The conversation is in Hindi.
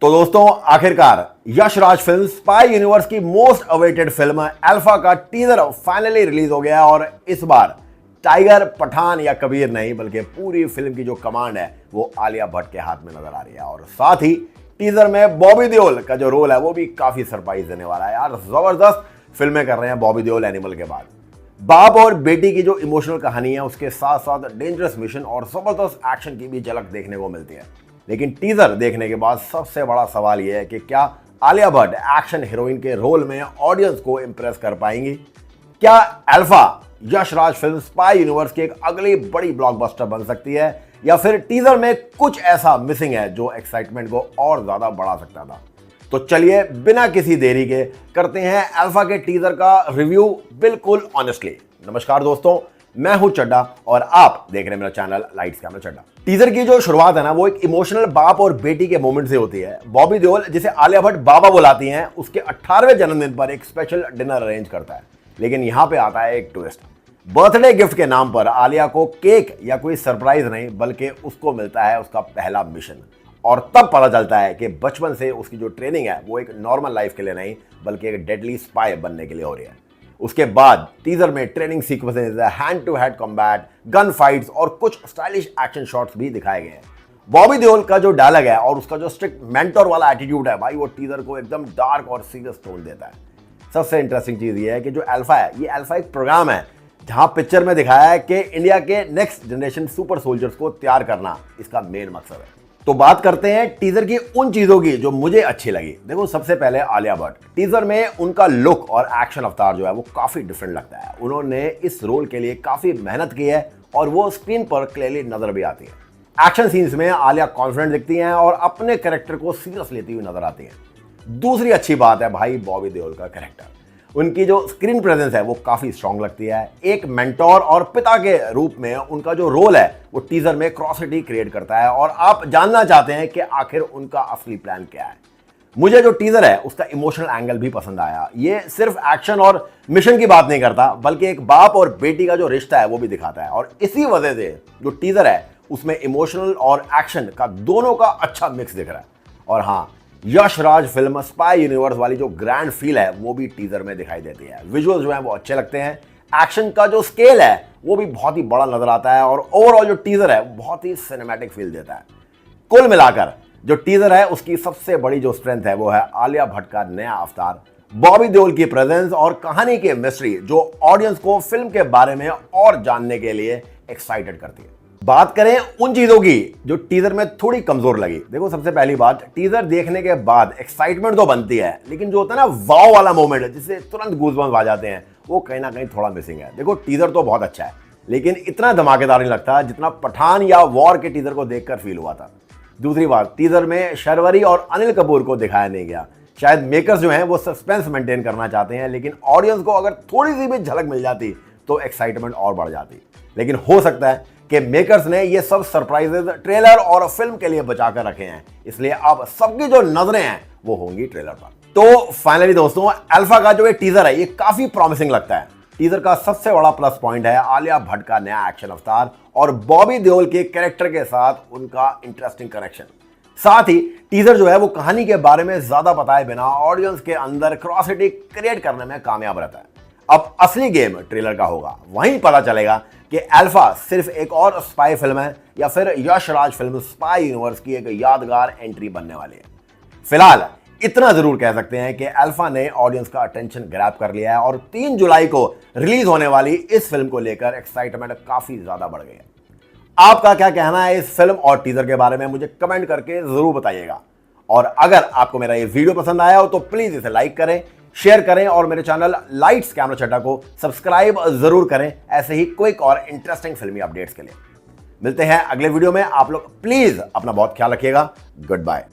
तो दोस्तों आखिरकार यशराज फिल्म स्पाई यूनिवर्स की मोस्ट अवेटेड फिल्म अल्फा का टीजर फाइनली रिलीज हो गया और इस बार टाइगर पठान या कबीर नहीं बल्कि पूरी फिल्म की जो कमांड है वो आलिया भट्ट के हाथ में नजर आ रही है। और साथ ही टीजर में बॉबी देओल का जो रोल है वो भी काफी सरप्राइज देने वाला है। यार जबरदस्त फिल्में कर रहे हैं बॉबी देओल एनिमल के बाद। बाप और बेटी की जो इमोशनल कहानी है उसके साथ साथ डेंजरस मिशन और जबरदस्त एक्शन की भी झलक देखने को मिलती है। लेकिन टीजर देखने के बाद सबसे बड़ा सवाल यह है कि क्या आलिया भट्ट एक्शन हीरोइन के रोल में ऑडियंस को इंप्रेस कर पाएंगी? क्या Alpha Yash Raj film spy universe की एक अगली बड़ी ब्लॉकबस्टर बन सकती है या फिर टीजर में कुछ ऐसा मिसिंग है जो एक्साइटमेंट को और ज्यादा बढ़ा सकता था? तो चलिए बिना किसी देरी के करते हैं अल्फा के टीजर का रिव्यू बिल्कुल ऑनेस्टली। नमस्कार दोस्तों, मैं हूं चड्डा और आप देख रहे हैं मेरा चैनल लाइट्स कैमरा चड्डा। टीजर की जो शुरुआत है ना वो एक इमोशनल बाप और बेटी के मोमेंट से होती है। बॉबी देओल जिसे आलिया भट्ट बाबा बुलाती हैं उसके 18वें जन्मदिन पर एक स्पेशल डिनर अरेंज करता है। लेकिन यहां पे आता है एक ट्विस्ट। बर्थडे गिफ्ट के नाम पर आलिया को केक या कोई सरप्राइज नहीं बल्कि उसको मिलता है उसका पहला मिशन। और तब पता चलता है कि बचपन से उसकी जो ट्रेनिंग है वो एक नॉर्मल लाइफ के लिए नहीं बल्कि एक डेडली स्पाई बनने के लिए हो रही है। उसके बाद टीजर में training sequences, hand to hand combat, gun fights और कुछ स्टाइलिश एक्शन शॉट्स भी दिखाए गए हैं। बॉबी देओल का जो डायलॉग है और उसका जो स्ट्रिक्ट मेंटर वाला एटीट्यूड है भाई वो टीजर को एकदम डार्क और सीरियस टोन देता है। सबसे इंटरेस्टिंग चीज ये है कि जो अल्फा है ये अल्फा एक प्रोग्राम है जहां पिक्चर में दिखाया है कि इंडिया के नेक्स्ट जनरेशन सुपर सोल्जर्स को तैयार करना इसका मेन मकसद है। तो बात करते हैं टीजर की उन चीजों की जो मुझे अच्छी लगी। देखो सबसे पहले आलिया भट्ट, टीजर में उनका लुक और एक्शन अवतार जो है वो काफी डिफरेंट लगता है। उन्होंने इस रोल के लिए काफी मेहनत की है और वो स्क्रीन पर क्लियरली नजर भी आती है। एक्शन सीन्स में आलिया कॉन्फिडेंट दिखती हैं और अपने कैरेक्टर को सीरियस लेती हुई नजर आती हैं। दूसरी अच्छी बात है भाई बॉबी देओल का कैरेक्टर। उनकी जो स्क्रीन प्रेजेंस है वो काफी स्ट्रांग लगती है। एक मेंटोर और पिता के रूप में उनका जो रोल है वो टीजर में क्यूरियोसिटी क्रिएट करता है और आप जानना चाहते हैं कि आखिर उनका असली प्लान क्या है। मुझे जो टीजर है उसका इमोशनल एंगल भी पसंद आया। ये सिर्फ एक्शन और मिशन की बात नहीं करता बल्कि एक बाप और बेटी का जो रिश्ता है वो भी दिखाता है। और इसी वजह से जो टीजर है उसमें इमोशनल और एक्शन का दोनों का अच्छा मिक्स दिख रहा है। और हाँ, यशराज फिल्म स्पाई यूनिवर्स वाली जो ग्रैंड फील है वो भी टीजर में दिखाई देती है। विजुअल्स जो हैं वो अच्छे लगते हैं। एक्शन का जो स्केल है वो भी बहुत ही बड़ा नजर आता है और ओवरऑल जो टीजर है बहुत ही सिनेमैटिक फील देता है। कुल मिलाकर जो टीजर है उसकी सबसे बड़ी जो स्ट्रेंथ है वो है आलिया भट्ट का नया अवतार, बॉबी देओल की प्रेजेंस और कहानी की मिस्ट्री जो ऑडियंस को फिल्म के बारे में और जानने के लिए एक्साइटेड करती है। बात करें उन चीजों की जो टीजर में थोड़ी कमजोर लगी। देखो सबसे पहली बात, टीजर देखने के बाद एक्साइटमेंट तो बनती है लेकिन जो होता है ना वाव वाला मोमेंट है जिससे तुरंत गूज़बम्स आ जाते हैं वो कहीं ना कहीं थोड़ा मिसिंग है। देखो टीजर तो बहुत अच्छा है लेकिन इतना धमाकेदार नहीं लगता जितना पठान या वॉर के टीजर को देखकर फील हुआ था। दूसरी बात, टीजर में शर्वरी और अनिल कपूर को दिखाया नहीं गया। शायद मेकर्स जो हैं वो सस्पेंस मेंटेन करना चाहते हैं लेकिन ऑडियंस को अगर थोड़ी सी भी झलक मिल जाती तो एक्साइटमेंट और बढ़ जाती। लेकिन हो सकता है कि मेकर्स ने ये सब सरप्राइजेस ट्रेलर और फिल्म के लिए बचा कर रखे हैं, इसलिए अब सबकी जो नजरें हैं वो होंगी ट्रेलर पर। तो फाइनली दोस्तों अल्फा का जो ये टीजर है ये काफी प्रॉमिसिंग लगता है। टीजर का सबसे बड़ा प्लस पॉइंट है आलिया भट्ट का नया एक्शन अवतार और बॉबी देओल के कैरेक्टर के साथ उनका इंटरेस्टिंग कनेक्शन। साथ ही टीजर जो है वो कहानी के बारे में ज्यादा बताए बिना ऑडियंस के अंदर क्यूरियोसिटी क्रिएट करने में कामयाब रहता है। अब असली गेम ट्रेलर का होगा, वहीं पता चलेगा कि अल्फा सिर्फ एक और स्पाई फिल्म है या फिर यशराज फिल्म स्पाई यूनिवर्स की एक यादगार एंट्री बनने वाली है। फिलहाल इतना जरूर कह सकते हैं कि अल्फा ने ऑडियंस का अटेंशन ग्रैब कर लिया है और 3 जुलाई को रिलीज होने वाली इस फिल्म को लेकर एक्साइटमेंट काफी ज्यादा बढ़ गई है। आपका क्या कहना है इस फिल्म और टीजर के बारे में मुझे कमेंट करके जरूर बताइएगा। और अगर आपको मेरा ये वीडियो पसंद आया हो तो प्लीज इसे लाइक करें, शेयर करें और मेरे चैनल लाइट्स कैमरा चड्डा को सब्सक्राइब जरूर करें ऐसे ही क्विक और इंटरेस्टिंग फिल्मी अपडेट्स के लिए। मिलते हैं अगले वीडियो में। आप लोग प्लीज अपना बहुत ख्याल रखिएगा। Good bye.